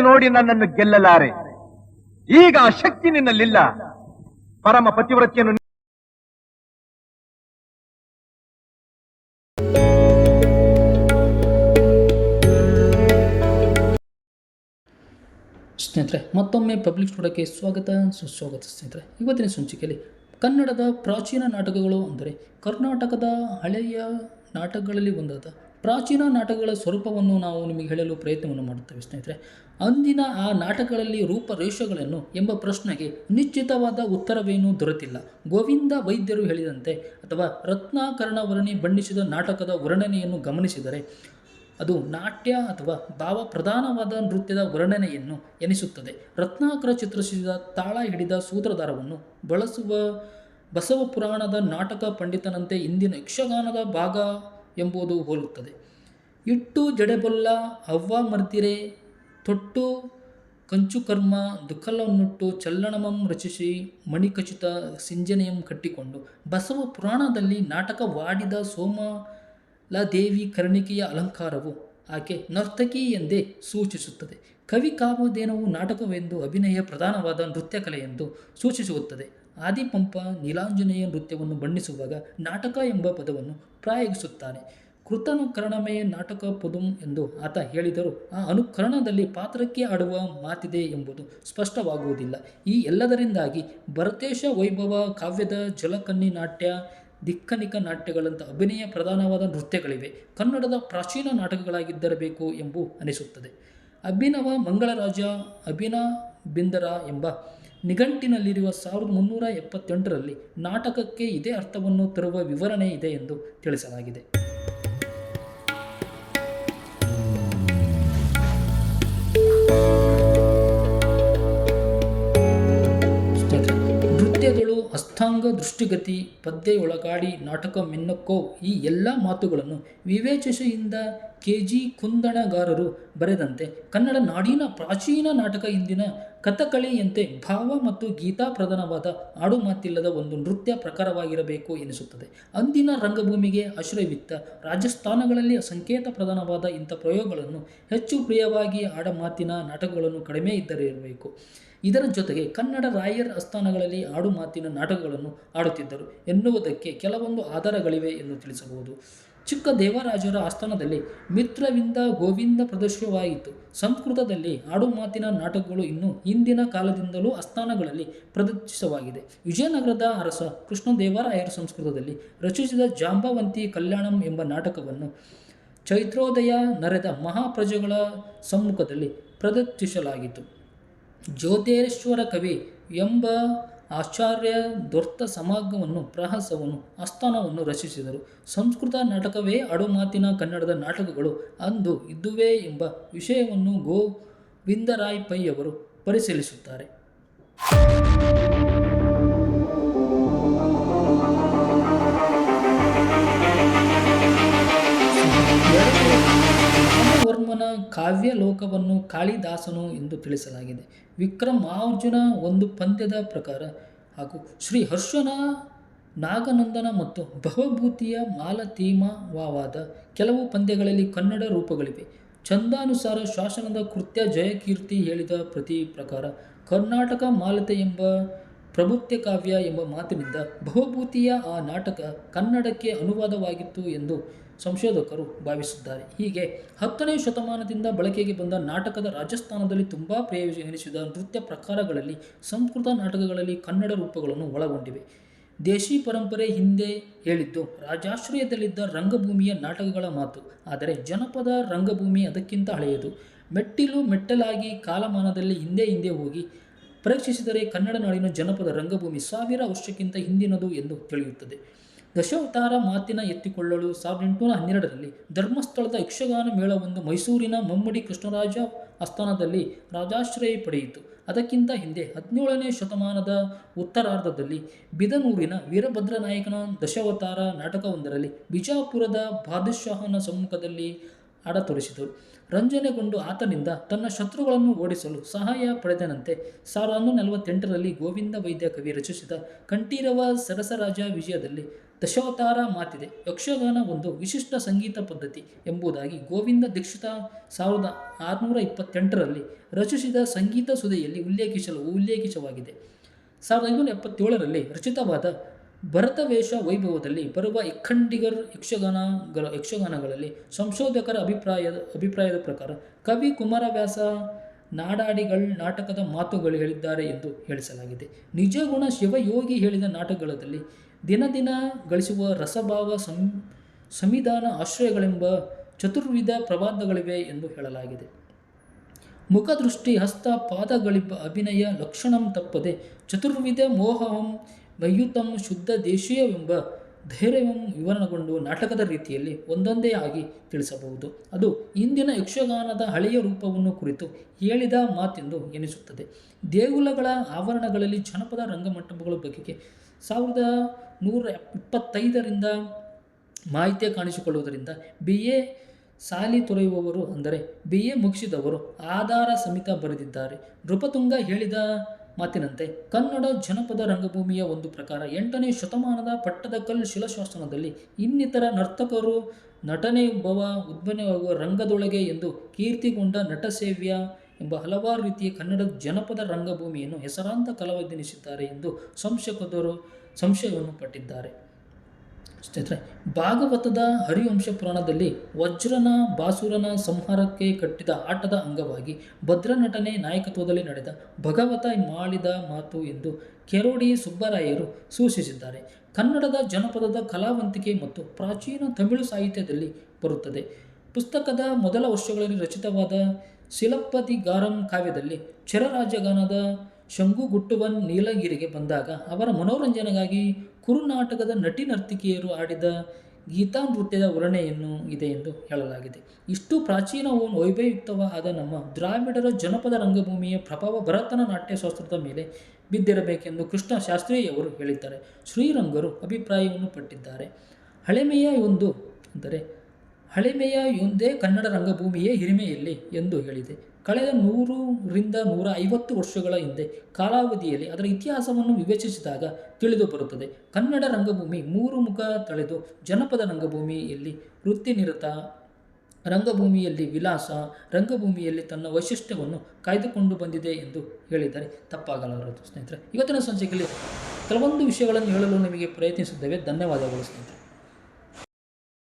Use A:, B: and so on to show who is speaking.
A: ನೋಡಿ ನನ್ನನ್ನು ಗೆಲ್ಲಲಾರೆ. ಈಗ ಆ ಶಕ್ತಿ ನಿನ್ನಲ್ಲಿಲ್ಲ. ಪರಮ ಪತಿವ್ರತೆಯನ್ನು
B: ಸ್ನೇಹಿತರೆ, ಮತ್ತೊಮ್ಮೆ ಪಬ್ಲಿಕ್ ಸ್ಟುಡಿಯೋಕ್ಕೆ ಸ್ವಾಗತ ಸುಸ್ವಾಗತ. ಸ್ನೇಹಿತರೆ, ಇವತ್ತಿನ ಸಂಚಿಕೆಯಲ್ಲಿ ಕನ್ನಡದ ಪ್ರಾಚೀನ ನಾಟಕಗಳು ಅಂದರೆ ಕರ್ನಾಟಕದ ಹಳೆಯ ನಾಟಕಗಳಲ್ಲಿ ಒಂದಾದ ಪ್ರಾಚೀನ ನಾಟಕಗಳ ಸ್ವರೂಪವನ್ನು ನಾವು ನಿಮಗೆ ಹೇಳಲು ಪ್ರಯತ್ನವನ್ನು ಮಾಡುತ್ತೇವೆ. ಸ್ನೇಹಿತರೆ, ಅಂದಿನ ಆ ನಾಟಕಗಳಲ್ಲಿ ರೂಪರೇಷೆಗಳನ್ನು ಎಂಬ ಪ್ರಶ್ನೆಗೆ ನಿಶ್ಚಿತವಾದ ಉತ್ತರವೇನೂ ದೊರೆತಿಲ್ಲ. ಗೋವಿಂದ ವೈದ್ಯರು ಹೇಳಿದಂತೆ ಅಥವಾ ರತ್ನಾಕರ್ಣವರ್ಣಿ ಬಣ್ಣಿಸಿದ ನಾಟಕದ ವರ್ಣನೆಯನ್ನು ಗಮನಿಸಿದರೆ ಅದು ನಾಟ್ಯ ಅಥವಾ ಭಾವ ಪ್ರಧಾನವಾದ ನೃತ್ಯದ ವರ್ಣನೆಯನ್ನು ಎನಿಸುತ್ತದೆ. ರತ್ನಾಕರ ಚಿತ್ರಿಸಿದ ತಾಳ ಹಿಡಿದ ಸೂತ್ರಧಾರವನ್ನು ಬಳಸುವ ಬಸವ ಪುರಾಣದ ನಾಟಕ ಪಂಡಿತನಂತೆ ಇಂದಿನ ಯಕ್ಷಗಾನದ ಭಾಗ ಎಂಬುದು ಹೋಲುತ್ತದೆ. ಇಟ್ಟು ಜಡೆಬೊಲ್ಲ ಅವ್ವ ಮರ್ದಿರೆ ತೊಟ್ಟು ಕಂಚುಕರ್ಮ ದುಃಖಲನ್ನುಟ್ಟು ಚಲ್ಲಣಮಂ ರಚಿಸಿ ಮಣಿಖಚಿತ ಸಿಂಜನೆಯಂ ಕಟ್ಟಿಕೊಂಡು ಬಸವ ಪುರಾಣದಲ್ಲಿ ನಾಟಕವಾಡಿದ ಸೋಮಲಾದೇವಿ ಕರ್ಣಿಕೆಯ ಅಲಂಕಾರವು ಆಕೆ ನರ್ತಕಿ ಎಂದೇ ಸೂಚಿಸುತ್ತದೆ. ಕವಿ ಕಾಮಧೇನವು ನಾಟಕವೆಂದು ಅಭಿನಯ ಪ್ರಧಾನವಾದ ನೃತ್ಯ ಕಲೆ ಎಂದು ಸೂಚಿಸುತ್ತದೆ. ಆದಿಪಂಪ ನೀಲಾಂಜನೇಯ ನೃತ್ಯವನ್ನು ಬಣ್ಣಿಸುವಾಗ ನಾಟಕ ಎಂಬ ಪದವನ್ನು ಪ್ರಯೋಗಿಸುತ್ತಾನೆ. ಕೃತಾನುಕರಣಮೇ ನಾಟಕ ಪದುಂ ಎಂದು ಆತ ಹೇಳಿದರೂ ಆ ಅನುಕರಣದಲ್ಲಿ ಪಾತ್ರಕ್ಕೆ ಆಡುವ ಮಾತಿದೆ ಎಂಬುದು ಸ್ಪಷ್ಟವಾಗುವುದಿಲ್ಲ. ಈ ಎಲ್ಲದರಿಂದಾಗಿ ಭರತೇಶ ವೈಭವ ಕಾವ್ಯದ ಜಲಕನ್ನಿ ನಾಟ್ಯ ದಿಕ್ಕನಿಕ ನಾಟ್ಯಗಳಂಥ ಅಭಿನಯ ಪ್ರಧಾನವಾದ ನೃತ್ಯಗಳಿವೆ ಕನ್ನಡದ ಪ್ರಾಚೀನ ನಾಟಕಗಳಾಗಿದ್ದಿರಬೇಕು ಎಂಬು ಅನಿಸುತ್ತದೆ. ಅಭಿನವ ಮಂಗಳರಾಜ ಅಭಿನಬಿಂದರ ಎಂಬ ನಿಘಂಟಿನಲ್ಲಿರುವ 1378ರಲ್ಲಿ ನಾಟಕಕ್ಕೆ ಇದೇ ಅರ್ಥವನ್ನು ತರುವ ವಿವರಣೆ ಇದೆ ಎಂದು ತಿಳಿಸಲಾಗಿದೆ. ನೃತ್ಯಗಳು ಅಷ್ಟಾಂಗ ದೃಷ್ಟಿಗತಿ ಪದ್ಯೊಳಗಾಡಿ ನಾಟಕ ಮೆನ್ನಕ್ಕೋ ಈ ಎಲ್ಲ ಮಾತುಗಳನ್ನು ವಿವೇಚಿಸಿಯಿಂದ ಕೆ.ಜಿ. ಕುಂದಣಗಾರರು ಬರೆದಂತೆ ಕನ್ನಡ ನಾಡಿನ ಪ್ರಾಚೀನ ನಾಟಕ ಇಂದಿನ ಕಥಕಳಿಯಂತೆ ಭಾವ ಮತ್ತು ಗೀತಾ ಪ್ರಧಾನವಾದ ಆಡುಮಾತಿಲ್ಲದ ಒಂದು ನೃತ್ಯ ಪ್ರಕಾರವಾಗಿರಬೇಕು ಎನಿಸುತ್ತದೆ. ಅಂದಿನ ರಂಗಭೂಮಿಗೆ ಆಶ್ರಯವಿತ್ತ ರಾಜಸ್ಥಾನಗಳಲ್ಲಿ ಸಂಕೇತ ಪ್ರಧಾನವಾದ ಇಂಥ ಪ್ರಯೋಗಗಳನ್ನು ಹೆಚ್ಚು ಪ್ರಿಯವಾಗಿ ಆಡಮಾತಿನ ನಾಟಕಗಳನ್ನು ಕಡಿಮೆ ಇರಬೇಕು. ಇದರ ಜೊತೆಗೆ ಕನ್ನಡ ರಾಯರ್ ಆಸ್ಥಾನಗಳಲ್ಲಿ ಆಡುಮಾತಿನ ನಾಟಕಗಳನ್ನು ಆಡುತ್ತಿದ್ದರು ಎನ್ನುವುದಕ್ಕೆ ಕೆಲವೊಂದು ಆಧಾರಗಳಿವೆ ಎಂದು ತಿಳಿಸಬಹುದು. ಚಿಕ್ಕ ದೇವರಾಜರ ಆಸ್ಥಾನದಲ್ಲಿ ಮಿತ್ರವಿಂದ ಗೋವಿಂದ ಪ್ರದರ್ಶನವಾಯಿತು. ಸಂಸ್ಕೃತದಲ್ಲಿ ಆಡುಮಾತಿನ ನಾಟಕಗಳು ಇನ್ನು ಹಿಂದಿನ ಕಾಲದಿಂದಲೂ ಆಸ್ಥಾನಗಳಲ್ಲಿ ಪ್ರದರ್ಶಿತವಾಗಿದೆ. ವಿಜಯನಗರದ ಅರಸ ಕೃಷ್ಣದೇವರಾಯರು ಸಂಸ್ಕೃತದಲ್ಲಿ ರಚಿಸಿದ ಜಾಂಬವಂತಿ ಕಲ್ಯಾಣಂ ಎಂಬ ನಾಟಕವನ್ನು ಚೈತ್ರೋದಯ ನಡೆದ ಮಹಾಪ್ರಜೆಗಳ ಸಮ್ಮುಖದಲ್ಲಿ ಪ್ರದರ್ಶಿಸಲಾಗಿತ್ತು. ಜ್ಯೋತಿರೇಶ್ವರ ಕವಿ ಎಂಬ ಆಚಾರ್ಯ ದೊರ್ತ ಸಮಾಗಮವನ್ನು ಪ್ರಹಸವನ್ನು ಆಸ್ಥಾನವನ್ನು ರಚಿಸಿದರು. ಸಂಸ್ಕೃತ ನಾಟಕವೇ ಆಡುಮಾತಿನ ಕನ್ನಡದ ನಾಟಕಗಳು ಅಂದು ಇದ್ದುವೇ ಎಂಬ ವಿಷಯವನ್ನು ಗೋವಿಂದರಾಯ್ ಪೈ ಅವರು ಪರಿಶೀಲಿಸುತ್ತಾರೆ. ವರ್ಮನ ಕಾವ್ಯಲೋಕವನ್ನು ಕಾಳಿದಾಸನು ಎಂದು ತಿಳಿಸಲಾಗಿದೆ. ವಿಕ್ರಮಾರ್ಜುನ ಒಂದು ಪಂದ್ಯದ ಪ್ರಕಾರ ಹಾಗೂ ಶ್ರೀ ಹರ್ಷನ ನಾಗನಂದನ ಮತ್ತು ಭವಭೂತಿಯ ಮಾಲತೀಮವಾದ ಕೆಲವು ಪಂದ್ಯಗಳಲ್ಲಿ ಕನ್ನಡ ರೂಪಗಳಿವೆ. ಛಂದಾನುಸಾರ ಶಾಸನದ ಕೃತ್ಯ ಜಯಕೀರ್ತಿ ಹೇಳಿದ ಪ್ರತಿ ಪ್ರಕಾರ ಕರ್ನಾಟಕ ಮಾಲತೆ ಎಂಬ ಪ್ರಭುತ್ಯ ಕಾವ್ಯ ಎಂಬ ಮಾತಿನಿಂದ ಭವಭೂತಿಯ ಆ ನಾಟಕ ಕನ್ನಡಕ್ಕೆ ಅನುವಾದವಾಗಿತ್ತು ಎಂದು ಸಂಶೋಧಕರು ಭಾವಿಸಿದ್ದಾರೆ. ಹೀಗೆ 10ನೇ ಶತಮಾನದಿಂದ ಬಳಕೆಗೆ ಬಂದ ನಾಟಕದ ರಾಜಸ್ಥಾನದಲ್ಲಿ ತುಂಬ ಎನಿಸಿದ ನೃತ್ಯ ಪ್ರಕಾರಗಳಲ್ಲಿ ಸಂಸ್ಕೃತ ನಾಟಕಗಳಲ್ಲಿ ಕನ್ನಡ ರೂಪಗಳನ್ನು ಒಳಗೊಂಡಿವೆ. ದೇಶಿ ಪರಂಪರೆ ಹಿಂದೆ ಹೇಳಿದ್ದು ರಾಜಾಶ್ರಯದಲ್ಲಿದ್ದ ರಂಗಭೂಮಿಯ ನಾಟಕಗಳ ಮಾತು. ಆದರೆ ಜನಪದ ರಂಗಭೂಮಿ ಅದಕ್ಕಿಂತ ಹಳೆಯದು. ಮೆಟ್ಟಲಾಗಿ ಕಾಲಮಾನದಲ್ಲಿ ಹಿಂದೆ ಹೋಗಿ ಪರೀಕ್ಷಿಸಿದರೆ ಕನ್ನಡ ನಾಡಿನ ಜನಪದ ರಂಗಭೂಮಿ 1000 ವರ್ಷಕ್ಕಿಂತ ಹಿಂದಿನದು ಎಂದು ತಿಳಿಯುತ್ತದೆ. ದಶಾವತಾರ ಮಾತಿನ ಎತ್ತಿಕೊಳ್ಳಲು 1812ರಲ್ಲಿ ಧರ್ಮಸ್ಥಳದ ಯಕ್ಷಗಾನ ಮೇಳವೊಂದು ಮೈಸೂರಿನ ಮಮ್ಮಡಿ ಕೃಷ್ಣರಾಜ ಆಸ್ಥಾನದಲ್ಲಿ ರಾಜಾಶ್ರಯ ಪಡೆಯಿತು. ಅದಕ್ಕಿಂತ ಹಿಂದೆ 17ನೇ ಶತಮಾನದ ಉತ್ತರಾರ್ಧದಲ್ಲಿ ಬಿದನೂರಿನ ವೀರಭದ್ರನಾಯಕನ ದಶಾವತಾರ ನಾಟಕವೊಂದರಲ್ಲಿ ಬಿಜಾಪುರದ ಬಾದಶಾಹನ ಸಮ್ಮುಖದಲ್ಲಿ ಆಡ ತೋರಿಸಿದರು. ರಂಜನೆಗೊಂಡು ಆತನಿಂದ ತನ್ನ ಶತ್ರುಗಳನ್ನು ಓಡಿಸಲು ಸಹಾಯ ಪಡೆದನಂತೆ 1148ರಲ್ಲಿ ಗೋವಿಂದ ವೈದ್ಯ ಕವಿ ರಚಿಸಿದ ಕಂಠೀರವ ಸರಸರಾಜ ವಿಜಯದಲ್ಲಿ ದಶಾವತಾರ ಮಾತಿದೆ. ಯಕ್ಷಗಾನ ಒಂದು ವಿಶಿಷ್ಟ ಸಂಗೀತ ಪದ್ಧತಿ ಎಂಬುದಾಗಿ ಗೋವಿಂದ ದೀಕ್ಷಿತ 1628ರಲ್ಲಿ ರಚಿಸಿದ ಸಂಗೀತ ಸುಧೆಯಲ್ಲಿ ಉಲ್ಲೇಖಿತವಾಗಿದೆ. 1577ರಲ್ಲಿ ರಚಿತವಾದ ಭರತವೇಷ ವೈಭವದಲ್ಲಿ ಬರುವ ಇಖಂಡಿಗರ್ ಯಕ್ಷಗಾನಗಳಲ್ಲಿ ಸಂಶೋಧಕರ ಅಭಿಪ್ರಾಯದ ಪ್ರಕಾರ ಕವಿ ಕುಮಾರವ್ಯಾಸ ನಾಡಾಡಿಗಳ್ ನಾಟಕದ ಮಾತುಗಳು ಹೇಳಿದ್ದಾರೆ ಎಂದು ಹೇಳಿಸಲಾಗಿದೆ. ನಿಜಗುಣ ಶಿವಯೋಗಿ ಹೇಳಿದ ನಾಟಕಗಳಲ್ಲಿ ದಿನ ಗಳಿಸುವ ರಸಭಾವ ಸಂವಿಧಾನ ಆಶ್ರಯಗಳೆಂಬ ಚತುರ್ವಿಧ ಪ್ರವಾದಗಳಿವೆ ಎಂದು ಹೇಳಲಾಗಿದೆ. ಮುಖದೃಷ್ಟಿ ಹಸ್ತ ಪಾದಗಳಿಬ್ಬ ಅಭಿನಯ ಲಕ್ಷಣಂ ತಪ್ಪದೆ ಚತುರ್ವಿಧ ಮೋಹಂ ವೈಯುತಂ ಶುದ್ಧ ದೇಶೀಯವೆಂಬ ಧೈರ್ಯವಂ ವಿವರಣೆಗೊಂಡು ನಾಟಕದ ರೀತಿಯಲ್ಲಿ ಒಂದೊಂದೇ ಆಗಿ ತಿಳಿಸಬಹುದು. ಅದು ಇಂದಿನ ಯಕ್ಷಗಾನದ ಹಳೆಯ ರೂಪವನ್ನು ಕುರಿತು ಹೇಳಿದ ಮಾತೆಂದು ಎನಿಸುತ್ತದೆ. ದೇಗುಲಗಳ ಆವರಣಗಳಲ್ಲಿ ಜನಪದ ರಂಗಮಂಟಪಗಳ ಬಗೆಗೆ 1125ರಿಂದ ಮಾಹಿತಿ ಕಾಣಿಸಿಕೊಳ್ಳುವುದರಿಂದ BA ಸಾಲಿ ತೊರೆಯುವವರು ಅಂದರೆ BA ಮುಗಿಸಿದವರು ಆಧಾರ ಸಮೇತ ಬರೆದಿದ್ದಾರೆ. ನೃಪತುಂಗ ಹೇಳಿದ ಮಾತಿನಂತೆ ಕನ್ನಡ ಜನಪದ ರಂಗಭೂಮಿಯ ಒಂದು ಪ್ರಕಾರ 8ನೇ ಶತಮಾನದ ಪಟ್ಟದಕಲ್ ಶಿಲಾಶಾಸನದಲ್ಲಿ ಇನ್ನಿತರ ನರ್ತಕರು ನಟನೆಯೊಬ್ಬವ ಉದ್ಭವನೆಯಾಗುವ ರಂಗದೊಳಗೆ ಎಂದು ಕೀರ್ತಿಗೊಂಡ ನಟಸೇವ್ಯ ಎಂಬ ಹಲವಾರು ರೀತಿಯ ಕನ್ನಡ ಜನಪದ ರಂಗಭೂಮಿಯನ್ನು ಹೆಸರಾಂತ ಕಲಾವಿದೆನಿಸಿದ್ದಾರೆ ಎಂದು ಸಂಶಯವನ್ನು ಪಟ್ಟಿದ್ದಾರೆ. ಸ್ನೇಹಿತರೆ, ಭಾಗವತದ ಹರಿವಂಶ ಪುರಾಣದಲ್ಲಿ ವಜ್ರನ ಬಾಸುರನ ಸಂಹಾರಕ್ಕೆ ಕಟ್ಟಿದ ಆಟದ ಅಂಗವಾಗಿ ಭದ್ರನಟನೆ ನಾಯಕತ್ವದಲ್ಲಿ ನಡೆದ ಭಾಗವತ ಮಾಡಿದ ಮಾತು ಎಂದು ಕೆರೋಡಿ ಸುಬ್ಬರಾಯರು ಸೂಚಿಸಿದ್ದಾರೆ. ಕನ್ನಡದ ಜನಪದದ ಕಲಾವಂತಿಕೆ ಮತ್ತು ಪ್ರಾಚೀನ ತಮಿಳು ಸಾಹಿತ್ಯದಲ್ಲಿ ಬರುತ್ತದೆ. ಪುಸ್ತಕದ ಮೊದಲ ವರ್ಷಗಳಲ್ಲಿ ರಚಿತವಾದ ಶಿಲಪ್ಪದಿಗಾರಂ ಕಾವ್ಯದಲ್ಲಿ ಚೆರರಾಜಗಾನದ ಶಂಗುಗುಟ್ಟುವನ್ ನೀಲಗಿರಿಗೆ ಬಂದಾಗ ಅವರ ಮನೋರಂಜನೆಗಾಗಿ ಕುರುನಾಟಕದ ನಟಿ ನರ್ತಿಕಿಯರು ಆಡಿದ ಗೀತಾನೃತ್ಯದ ವರ್ಣನೆಯನ್ನು ಇದೆ ಎಂದು ಹೇಳಲಾಗಿದೆ. ಇಷ್ಟು ಪ್ರಾಚೀನ ವೈಭವಯುಕ್ತವಾದ ನಮ್ಮ ದ್ರಾವಿಡರ ಜನಪದ ರಂಗಭೂಮಿಯ ಪ್ರಭಾವ ಭರತನ ನಾಟ್ಯಶಾಸ್ತ್ರದ ಮೇಲೆ ಬಿದ್ದಿರಬೇಕೆಂದು ಕೃಷ್ಣ ಶಾಸ್ತ್ರಿಯವರು ಹೇಳಿದ್ದಾರೆ. ಶ್ರೀರಂಗರು ಅಭಿಪ್ರಾಯವನ್ನು ಪಟ್ಟಿದ್ದಾರೆ. ಹಳೆಮೆಯೊಂದೇ ಕನ್ನಡ ರಂಗಭೂಮಿಯೇ ಹಿರಿಮೆಯಲ್ಲಿ ಎಂದು ಹೇಳಿದೆ. ಕಳೆದ 100ರಿಂದ 150 ವರ್ಷಗಳ ಹಿಂದೆ ಕಾಲಾವಧಿಯಲ್ಲಿ ಅದರ ಇತಿಹಾಸವನ್ನು ವಿವೇಚಿಸಿದಾಗ ತಿಳಿದು ಬರುತ್ತದೆ. ಕನ್ನಡ ರಂಗಭೂಮಿ 3 ಮುಖ ತಳೆದು ಜನಪದ ರಂಗಭೂಮಿಯಲ್ಲಿ ವೃತ್ತಿನಿರತ, ರಂಗಭೂಮಿಯಲ್ಲಿ ವಿಲಾಸ, ರಂಗಭೂಮಿಯಲ್ಲಿ ತನ್ನ ವೈಶಿಷ್ಟ್ಯವನ್ನು ಕಾಯ್ದುಕೊಂಡು ಬಂದಿದೆ ಎಂದು ಹೇಳಿದರೆ ತಪ್ಪಾಗಲಾರದು. ಸ್ನೇಹಿತರೆ, ಇವತ್ತಿನ ಸಂಚಿಕೆಯಲ್ಲಿ ಕೆಲವೊಂದು ವಿಷಯಗಳನ್ನು ಹೇಳಲು ನಿಮಗೆ ಪ್ರಯತ್ನಿಸಿದ್ದೇವೆ. ಧನ್ಯವಾದಗಳು ಸ್ನೇಹಿತರೆ.